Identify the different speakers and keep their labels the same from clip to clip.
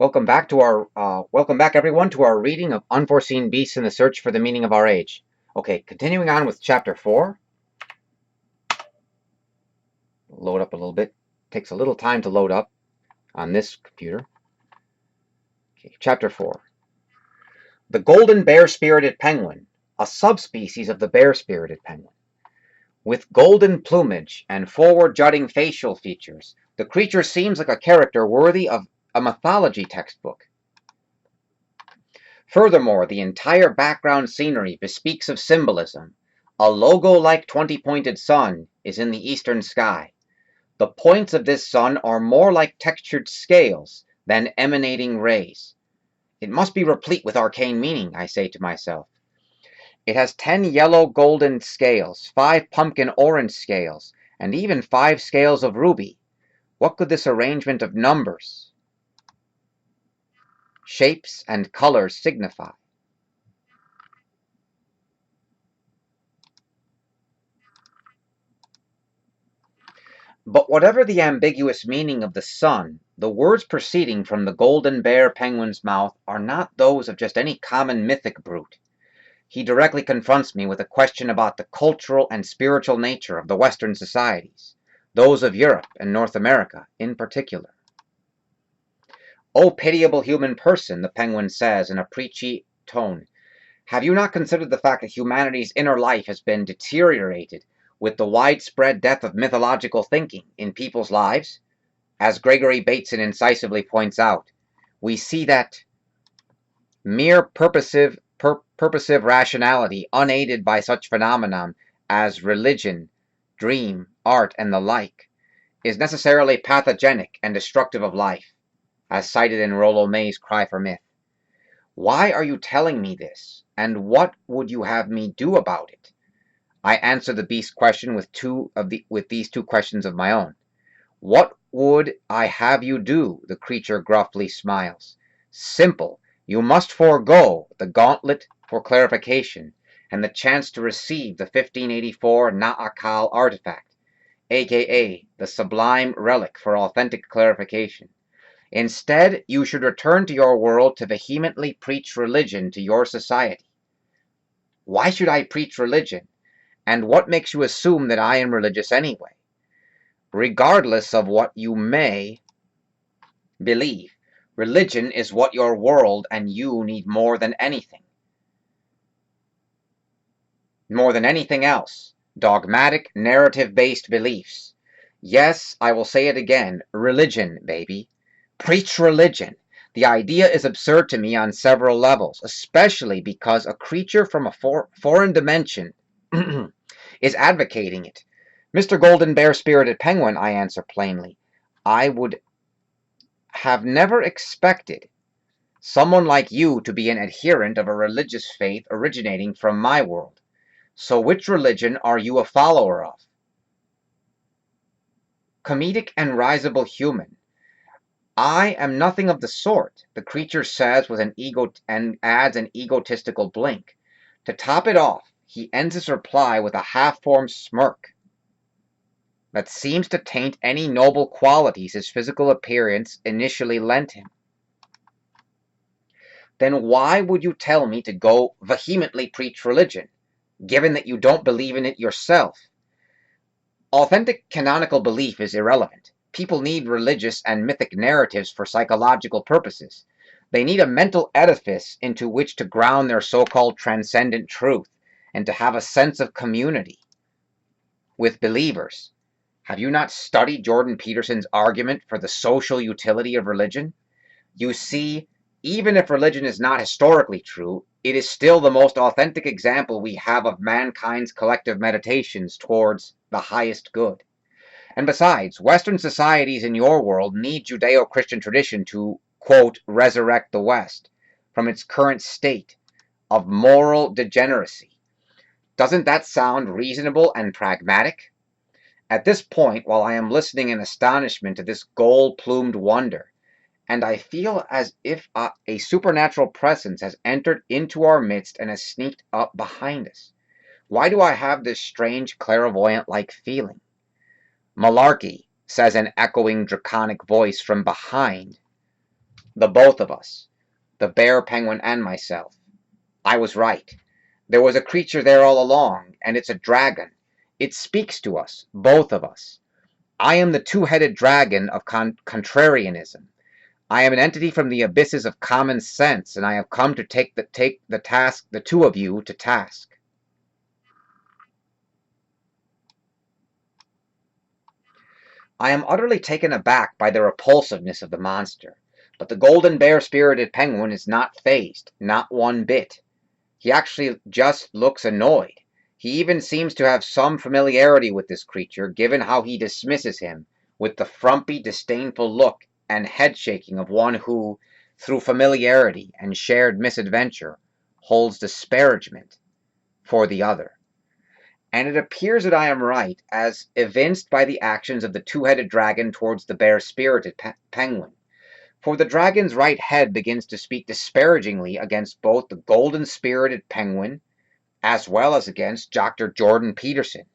Speaker 1: Welcome back everyone to our reading of Unforeseen Beasts in the Search for the Meaning of Our Age. Okay, continuing on with chapter 4. Load up a little bit. Takes a little time to load up on this computer. Okay, chapter 4. The golden bear-spirited penguin, a subspecies of the bear-spirited penguin. With golden plumage and forward-jutting facial features, the creature seems like a character worthy of a mythology textbook. Furthermore, the entire background scenery bespeaks of symbolism. A logo-like 20-pointed sun is in the eastern sky. The points of this sun are more like textured scales than emanating rays. It must be replete with arcane meaning, I say to myself. It has 10 yellow golden scales, 5 pumpkin orange scales, and even 5 scales of ruby. What could this arrangement of numbers, shapes, and colors signify? But whatever the ambiguous meaning of the sun, the words proceeding from the golden bear penguin's mouth are not those of just any common mythic brute. He directly confronts me with a question about the cultural and spiritual nature of the Western societies, those of Europe and North America in particular. "O pitiable human person," the penguin says in a preachy tone, "have you not considered the fact that humanity's inner life has been deteriorated with the widespread death of mythological thinking in people's lives? As Gregory Bateson incisively points out, we see that mere purposive rationality, unaided by such phenomenon as religion, dream, art, and the like, is necessarily pathogenic and destructive of life, as cited in Rollo May's Cry for Myth. Why are you telling me this, and what would you have me do about it? I answer the beast question with these two questions of my own. What would I have you do? The creature gruffly smiles. Simple. You must forego the gauntlet for clarification and the chance to receive the 1584 Na'akal artifact, aka the sublime relic for authentic clarification. Instead, you should return to your world to vehemently preach religion to your society. Why should I preach religion? And what makes you assume that I am religious anyway? Regardless of what you may believe, religion is what your world and you need more than anything else. Dogmatic, narrative-based beliefs. Yes, I will say it again, religion, baby. Preach religion. The idea is absurd to me on several levels, especially because a creature from a foreign dimension is advocating it. Mr. Golden Bear-Spirited Penguin, I answer plainly, I would have never expected someone like you to be an adherent of a religious faith originating from my world. So which religion are you a follower of? Comedic and risible human. I am nothing of the sort, the creature says with an and adds an egotistical blink. To top it off, he ends his reply with a half-formed smirk that seems to taint any noble qualities his physical appearance initially lent him. Then why would you tell me to go vehemently preach religion, given that you don't believe in it yourself? Authentic canonical belief is irrelevant. People need religious and mythic narratives for psychological purposes. They need a mental edifice into which to ground their so-called transcendent truth and to have a sense of community with believers. Have you not studied Jordan Peterson's argument for the social utility of religion? You see, even if religion is not historically true, it is still the most authentic example we have of mankind's collective meditations towards the highest good. And besides, Western societies in your world need Judeo-Christian tradition to, quote, resurrect the West from its current state of moral degeneracy. Doesn't that sound reasonable and pragmatic? At this point, while I am listening in astonishment to this gold-plumed wonder, and I feel as if a supernatural presence has entered into our midst and has sneaked up behind us. Why do I have this strange clairvoyant-like feeling? Malarkey, says an echoing draconic voice from behind. The both of us, the bear, penguin, and myself. I was right. There was a creature there all along, and it's a dragon. It speaks to us, both of us. I am the two-headed dragon of contrarianism. I am an entity from the abysses of common sense, and I have come to take the two of you to task. I am utterly taken aback by the repulsiveness of the monster, but the golden bear-spirited penguin is not fazed, not one bit. He actually just looks annoyed. He even seems to have some familiarity with this creature, given how he dismisses him, with the frumpy, disdainful look and head-shaking of one who, through familiarity and shared misadventure, holds disparagement for the other. And it appears that I am right, as evinced by the actions of the two-headed dragon towards the bare-spirited penguin. For the dragon's right head begins to speak disparagingly against both the golden-spirited penguin as well as against Dr. Jordan Peterson,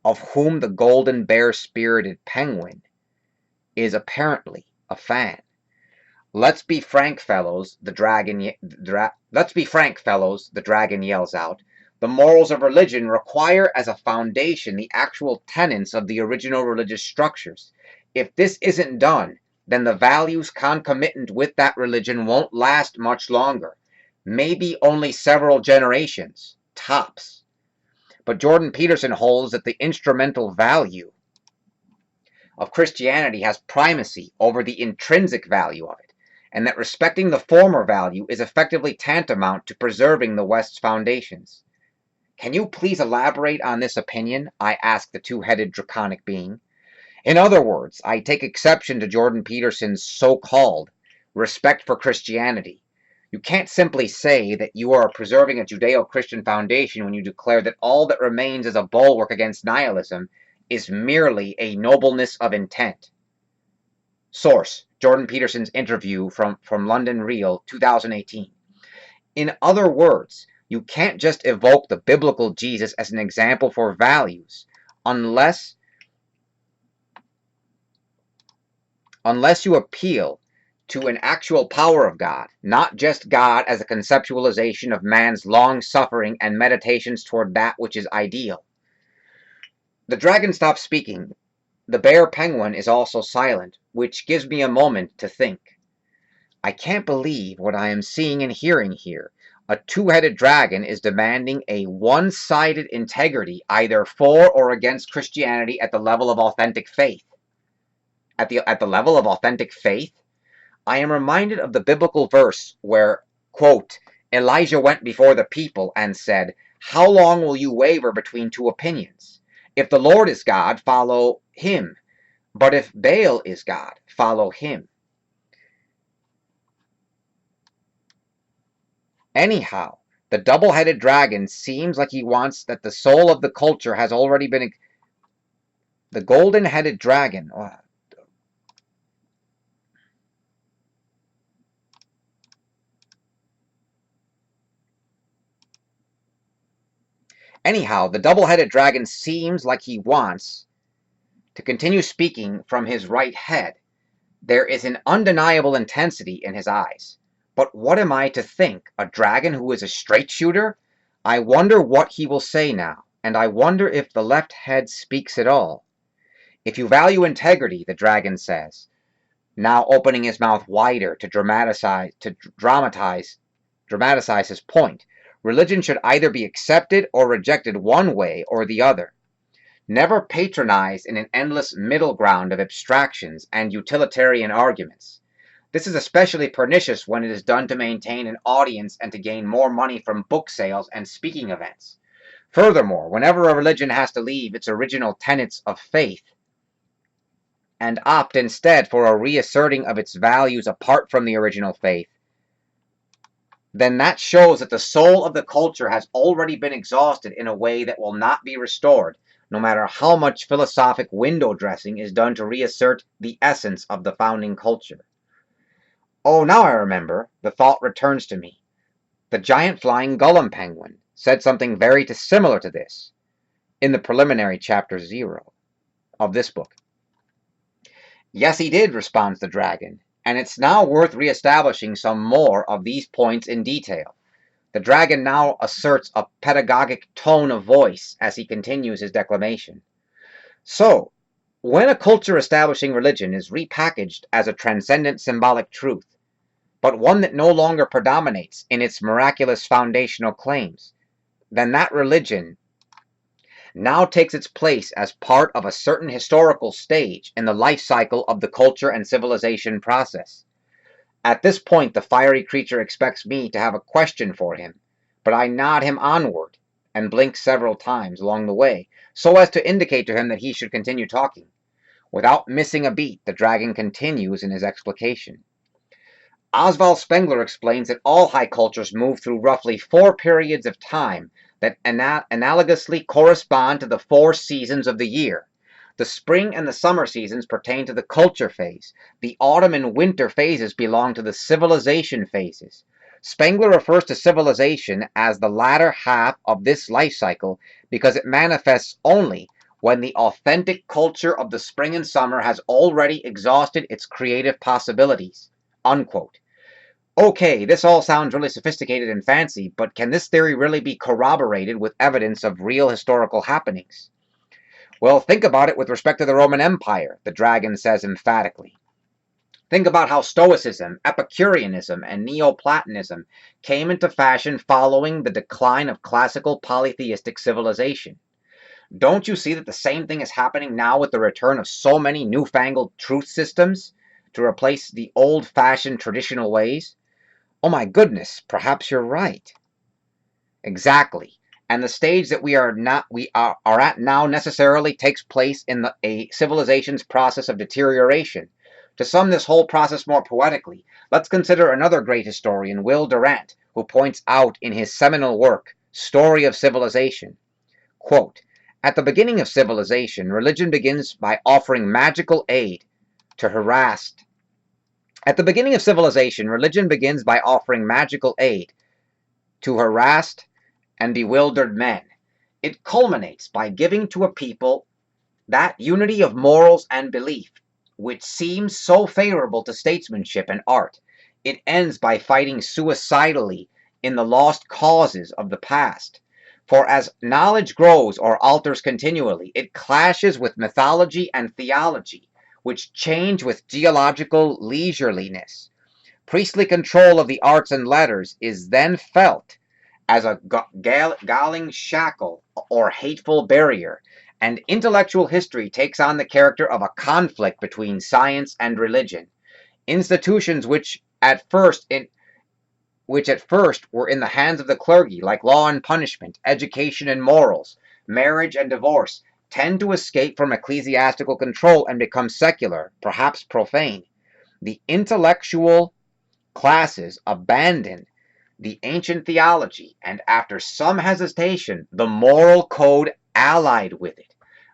Speaker 1: of whom the golden bear-spirited penguin is apparently a fan. Let's be frank, fellows, the dragon yells out. The morals of religion require as a foundation the actual tenets of the original religious structures. If this isn't done, then the values concomitant with that religion won't last much longer. Maybe only several generations, tops. But Jordan Peterson holds that the instrumental value of Christianity has primacy over the intrinsic value of it, and that respecting the former value is effectively tantamount to preserving the West's foundations. Can you please elaborate on this opinion? I ask the two-headed draconic being. In other words, I take exception to Jordan Peterson's so-called respect for Christianity. You can't simply say that you are preserving a Judeo-Christian foundation when you declare that all that remains as a bulwark against nihilism is merely a nobleness of intent. Source: Jordan Peterson's interview from London Real, 2018. In other words, you can't just evoke the biblical Jesus as an example for values unless you appeal to an actual power of God, not just God as a conceptualization of man's long-suffering and meditations toward that which is ideal. The dragon stops speaking. The bear penguin is also silent, which gives me a moment to think. I can't believe what I am seeing and hearing here. A two-headed dragon is demanding a one-sided integrity either for or against Christianity at the level of authentic faith. At the level of authentic faith, I am reminded of the biblical verse where, quote, Elijah went before the people and said, "How long will you waver between two opinions? If the Lord is God, follow him. But if Baal is God, follow him." Anyhow, the double-headed dragon seems like he wants that the soul of the culture has already been... The golden-headed dragon... Anyhow, the double-headed dragon seems like he wants to continue speaking from his right head. There is an undeniable intensity in his eyes. But what am I to think? A dragon who is a straight shooter? I wonder what he will say now, and I wonder if the left head speaks at all. If you value integrity, the dragon says, now opening his mouth wider to dramatize his point, religion should either be accepted or rejected one way or the other. Never patronize in an endless middle ground of abstractions and utilitarian arguments. This is especially pernicious when it is done to maintain an audience and to gain more money from book sales and speaking events. Furthermore, whenever a religion has to leave its original tenets of faith and opt instead for a reasserting of its values apart from the original faith, then that shows that the soul of the culture has already been exhausted in a way that will not be restored, no matter how much philosophic window dressing is done to reassert the essence of the founding culture. Oh, now I remember. The thought returns to me. The giant flying Gollum penguin said something very similar to this in the preliminary chapter 0 of this book. Yes, he did, responds the dragon. and it's now worth reestablishing some more of these points in detail. The dragon now asserts a pedagogic tone of voice as he continues his declamation. So, when a culture establishing religion is repackaged as a transcendent symbolic truth, but one that no longer predominates in its miraculous foundational claims, then that religion now takes its place as part of a certain historical stage in the life cycle of the culture and civilization process. At this point, the fiery creature expects me to have a question for him, but I nod him onward and blink several times along the way, so as to indicate to him that he should continue talking. Without missing a beat, the dragon continues in his explication. Oswald Spengler explains that all high cultures move through roughly 4 periods of time that analogously correspond to the 4 seasons of the year. The spring and the summer seasons pertain to the culture phase. The autumn and winter phases belong to the civilization phases. Spengler refers to civilization as the latter half of this life cycle because it manifests only when the authentic culture of the spring and summer has already exhausted its creative possibilities. Unquote. Okay, this all sounds really sophisticated and fancy, but can this theory really be corroborated with evidence of real historical happenings? Well, think about it with respect to the Roman Empire, the dragon says emphatically. Think about how Stoicism, Epicureanism, and Neoplatonism came into fashion following the decline of classical polytheistic civilization. Don't you see that the same thing is happening now with the return of so many newfangled truth systems to replace the old-fashioned traditional ways? Oh my goodness, perhaps you're right. Exactly. And the stage that we are at now necessarily takes place in a civilization's process of deterioration. To sum this whole process more poetically, let's consider another great historian, Will Durant, who points out in his seminal work, Story of Civilization, quote, "At the beginning of civilization, religion begins by offering magical aid to harassed At the beginning of civilization, religion begins by offering magical aid to harassed and bewildered men. It culminates by giving to a people that unity of morals and belief which seems so favorable to statesmanship and art. It ends by fighting suicidally in the lost causes of the past. For as knowledge grows or alters continually, it clashes with mythology and theology, which change with geological leisureliness. Priestly control of the arts and letters is then felt as a galling shackle or hateful barrier, and intellectual history takes on the character of a conflict between science and religion. Institutions which at first were in the hands of the clergy, like law and punishment, education and morals, marriage and divorce, tend to escape from ecclesiastical control and become secular, perhaps profane. The intellectual classes abandon the ancient theology, and after some hesitation, the moral code allied with it.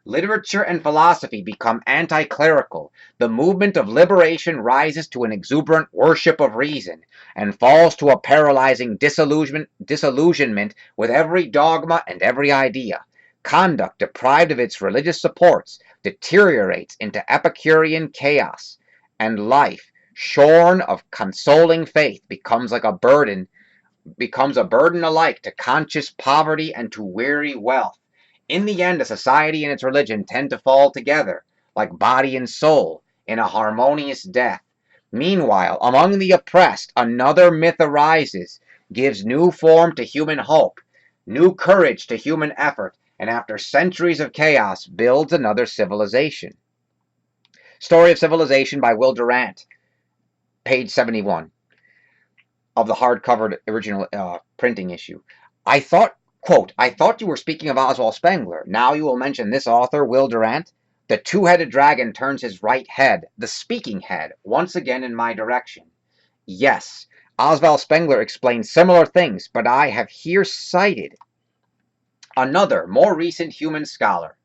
Speaker 1: Literature and philosophy become anti-clerical. The movement of liberation rises to an exuberant worship of reason, and falls to a paralyzing disillusionment with every dogma and every idea. Conduct deprived of its religious supports deteriorates into Epicurean chaos, and life, shorn of consoling faith, becomes a burden alike to conscious poverty and to weary wealth. In the end, a society and its religion tend to fall together, like body and soul, in a harmonious death. Meanwhile, among the oppressed, another myth arises, gives new form to human hope, new courage to human effort, and after centuries of chaos, builds another civilization. Story of Civilization by Will Durant, page 71. Of the hard-covered original printing issue. I thought, quote, "I thought you were speaking of Oswald Spengler. Now you will mention this author, Will Durant?" The two-headed dragon turns his right head, the speaking head, once again in my direction. Yes, Oswald Spengler explains similar things, but I have here cited another, more recent human scholar,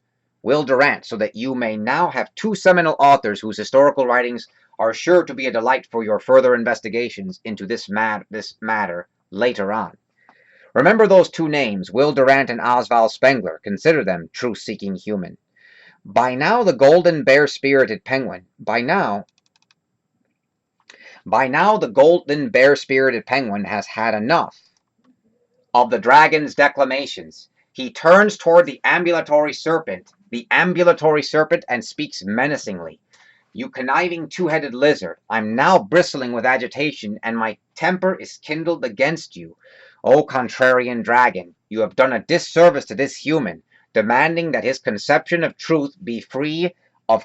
Speaker 1: Will Durant, so that you may now have 2 seminal authors whose historical writings are sure to be a delight for your further investigations into this matter later on. Remember those 2 names, Will Durant and Oswald Spengler. Consider them truth-seeking human. By now the golden bear-spirited penguin, by now By now the golden bear-spirited penguin has had enough of the dragon's declamations. He turns toward the ambulatory serpent, and speaks menacingly. You conniving two-headed lizard, I'm now bristling with agitation, and my temper is kindled against you. O contrarian dragon, you have done a disservice to this human, demanding that his conception of truth be free of,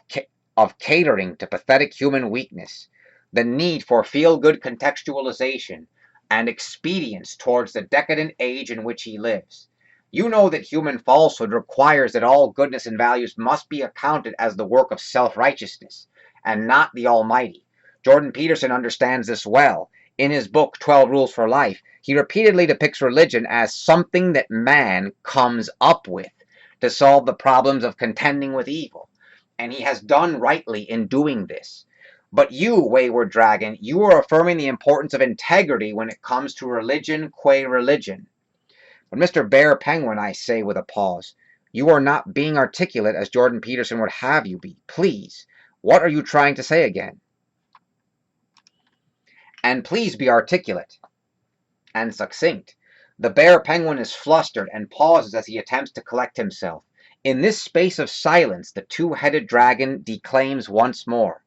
Speaker 1: catering to pathetic human weakness, the need for feel-good contextualization, and expedience towards the decadent age in which he lives. You know that human falsehood requires that all goodness and values must be accounted as the work of self-righteousness, and not the Almighty. Jordan Peterson understands this well. In his book, 12 Rules for Life, he repeatedly depicts religion as something that man comes up with to solve the problems of contending with evil. And he has done rightly in doing this. But you, wayward dragon, you are affirming the importance of integrity when it comes to religion qua religion. But Mr. Bear Penguin, I say with a pause, you are not being articulate as Jordan Peterson would have you be. Please, what are you trying to say again? And please be articulate and succinct. The Bear Penguin is flustered and pauses as he attempts to collect himself. In this space of silence, the two-headed dragon declaims once more.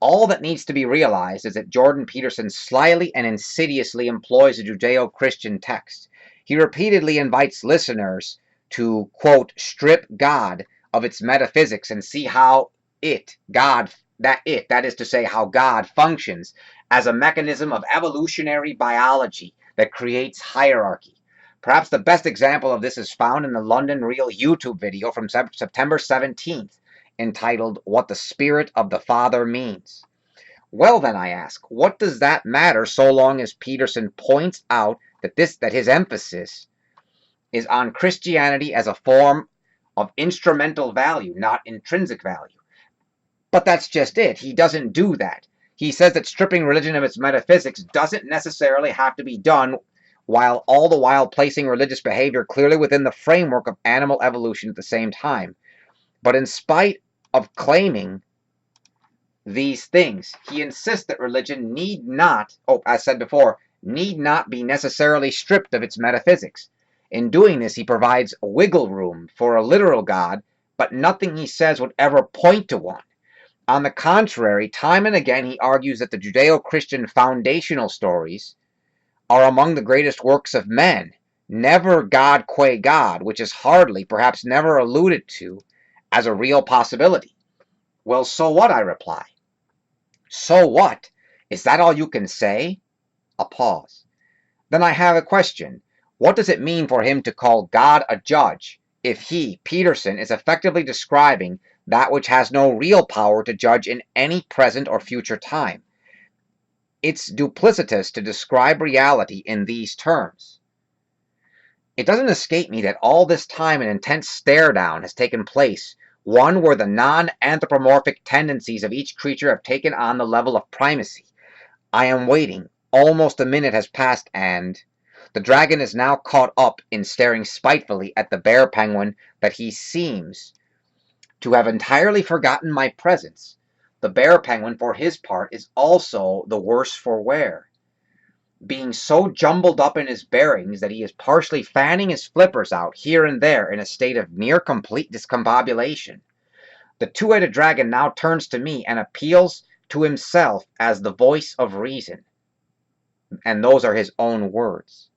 Speaker 1: All that needs to be realized is that Jordan Peterson slyly and insidiously employs a Judeo-Christian text. He repeatedly invites listeners to, quote, strip God of its metaphysics and see how that is to say, how God functions as a mechanism of evolutionary biology that creates hierarchy. Perhaps the best example of this is found in the London Real YouTube video from September 17th, entitled What the Spirit of the Father Means. Well then, I ask, what does that matter so long as Peterson points out that his emphasis is on Christianity as a form of instrumental value, not intrinsic value? But that's just it. He doesn't do that. He says that stripping religion of its metaphysics doesn't necessarily have to be done while all the while placing religious behavior clearly within the framework of animal evolution at the same time. But in spite of claiming these things, he insists that religion need not, as said before, need not be necessarily stripped of its metaphysics. In doing this, he provides wiggle room for a literal God, but nothing he says would ever point to one. On the contrary, time and again he argues that the Judeo-Christian foundational stories are among the greatest works of men, never God qua God, which is hardly, perhaps never alluded to as a real possibility. Well, so what, I reply. So what? Is that all you can say? A pause. Then I have a question. What does it mean for him to call God a judge if he, Peterson, is effectively describing that which has no real power to judge in any present or future time? It's duplicitous to describe reality in these terms. It doesn't escape me that all this time an intense stare-down has taken place, one where the non-anthropomorphic tendencies of each creature have taken on the level of primacy. I am waiting. Almost a minute has passed, and the dragon is now caught up in staring spitefully at the bear penguin that he seems to have entirely forgotten my presence. The bear penguin, for his part, is also the worse for wear, being so jumbled up in his bearings that he is partially fanning his flippers out here and there in a state of near complete discombobulation. The two-headed dragon now turns to me and appeals to himself as the voice of reason. And those are his own words.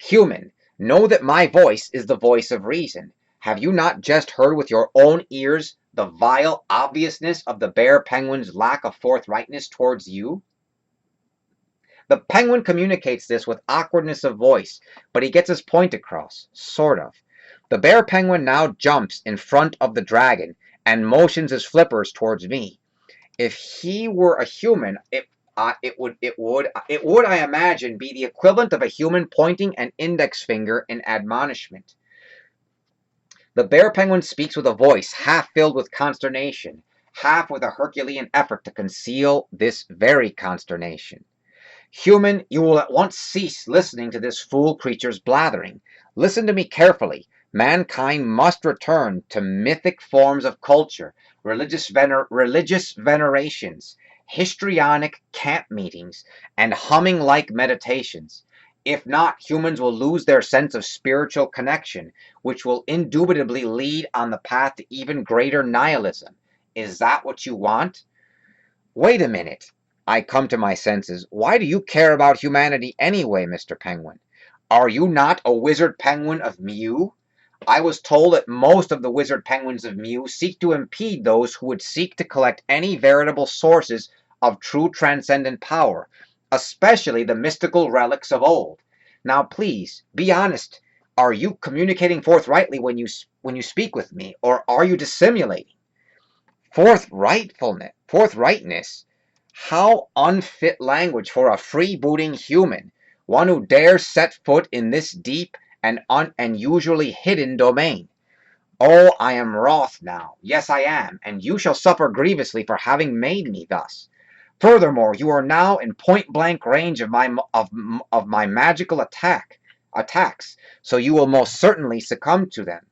Speaker 1: Human, know that my voice is the voice of reason. Have you not just heard with your own ears the vile obviousness of the bear penguin's lack of forthrightness towards you? The penguin communicates this with awkwardness of voice, but he gets his point across, sort of. The bear penguin now jumps in front of the dragon and motions his flippers towards me. If he were a human, it would, I imagine, be the equivalent of a human pointing an index finger in admonishment. The bear penguin speaks with a voice half filled with consternation, half with a Herculean effort to conceal this very consternation. Human, you will at once cease listening to this fool creature's blathering. Listen to me carefully. Mankind must return to mythic forms of culture, religious venerations, histrionic camp meetings, and humming like meditations. If not, humans will lose their sense of spiritual connection, which will indubitably lead on the path to even greater nihilism. Is that what you want? Wait a minute. I come to my senses. Why do you care about humanity anyway, Mr. Penguin? Are you not a wizard penguin of Mew? I was told that most of the wizard penguins of Mew seek to impede those who would seek to collect any veritable sources of true transcendent power, especially the mystical relics of old. Now, please, be honest. Are you communicating forthrightly when you speak with me, or are you dissimulating? Forthrightness? How unfit language for a freebooting human, one who dares set foot in this deep and usually hidden domain. Oh, I am wroth now. Yes, I am, and you shall suffer grievously for having made me thus. Furthermore, you are now in point-blank range of my magical attacks, so you will most certainly succumb to them.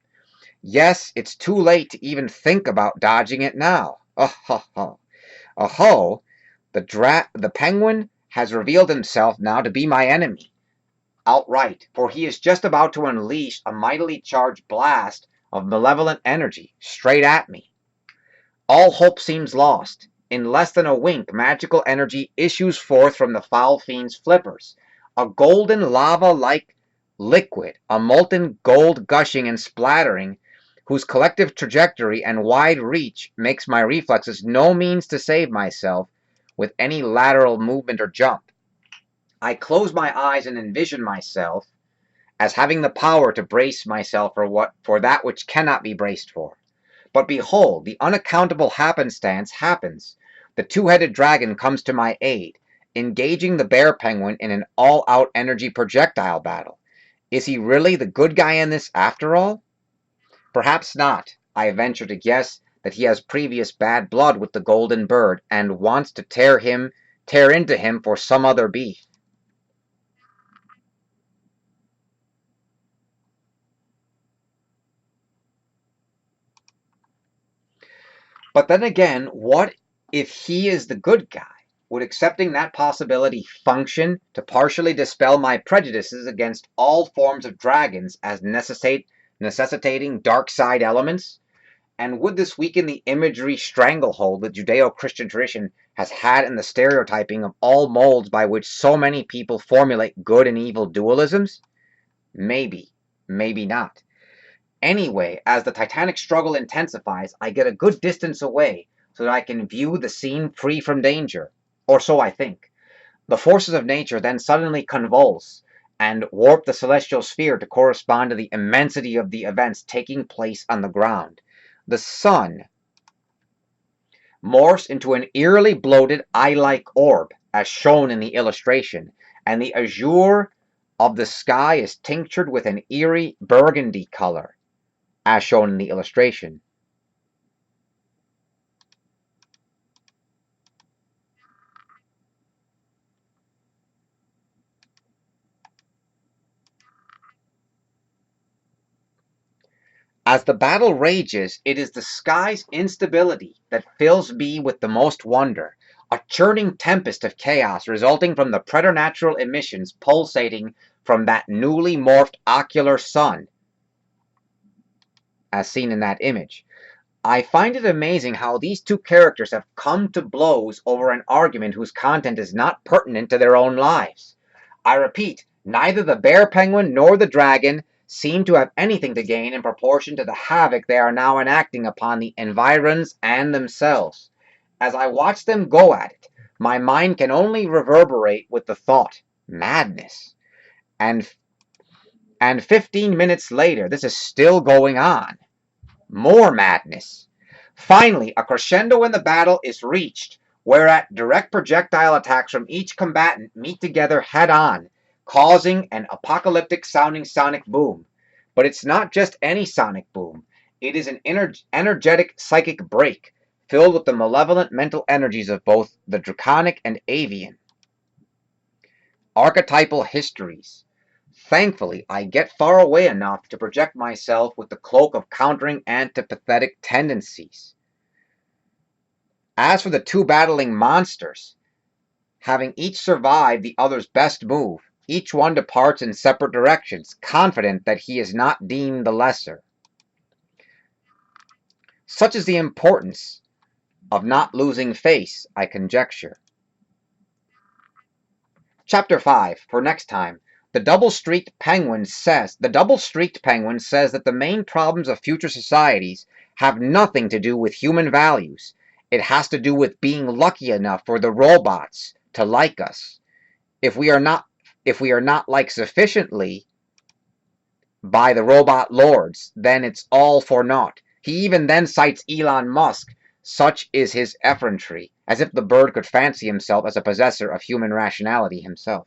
Speaker 1: Yes, it's too late to even think about dodging it now. Oh, ho, ho. Oh, ho. The penguin has revealed himself now to be my enemy, outright, for he is just about to unleash a mightily charged blast of malevolent energy straight at me. All hope seems lost. In less than a wink, magical energy issues forth from the foul fiend's flippers. A golden lava-like liquid, a molten gold gushing and splattering, whose collective trajectory and wide reach makes my reflexes no means to save myself with any lateral movement or jump. I close my eyes and envision myself as having the power to brace myself for that which cannot be braced for. But behold, the unaccountable happenstance happens. The two-headed dragon comes to my aid, engaging the bear penguin in an all-out energy projectile battle. Is he really the good guy in this after all? Perhaps not. I venture to guess that he has previous bad blood with the golden bird and wants to tear into him for some other beef. But then again, what if he is the good guy? Would accepting that possibility function to partially dispel my prejudices against all forms of dragons as necessitating dark side elements? And would this weaken the imagery stranglehold that Judeo-Christian tradition has had in the stereotyping of all molds by which so many people formulate good and evil dualisms? Maybe, maybe not. Anyway, as the titanic struggle intensifies, I get a good distance away so that I can view the scene free from danger. Or so I think. The forces of nature then suddenly convulse and warp the celestial sphere to correspond to the immensity of the events taking place on the ground. The sun morphs into an eerily bloated eye-like orb, as shown in the illustration, and the azure of the sky is tinctured with an eerie burgundy color, as shown in the illustration. As the battle rages, it is the sky's instability that fills me with the most wonder, a churning tempest of chaos resulting from the preternatural emissions pulsating from that newly morphed ocular sun, as seen in that image. I find it amazing how these two characters have come to blows over an argument whose content is not pertinent to their own lives. I repeat, neither the bear penguin nor the dragon seem to have anything to gain in proportion to the havoc they are now enacting upon the environs and themselves. As I watch them go at it, my mind can only reverberate with the thought, madness. And 15 minutes later, this is still going on. More madness. Finally, a crescendo in the battle is reached, whereat direct projectile attacks from each combatant meet together head-on, causing an apocalyptic-sounding sonic boom. But it's not just any sonic boom. It is an energetic psychic break, filled with the malevolent mental energies of both the draconic and avian. Archetypal histories. Thankfully, I get far away enough to project myself with the cloak of countering antipathetic tendencies. As for the two battling monsters, having each survived the other's best move, each one departs in separate directions, confident that he is not deemed the lesser. Such is the importance of not losing face, I conjecture. Chapter 5, for next time. The double-streaked penguin says that the main problems of future societies have nothing to do with human values. It has to do with being lucky enough for the robots to like us. If we are not liked sufficiently by the robot lords, then it's all for naught. He even then cites Elon Musk. Such is his effrontery, as if the bird could fancy himself as a possessor of human rationality himself.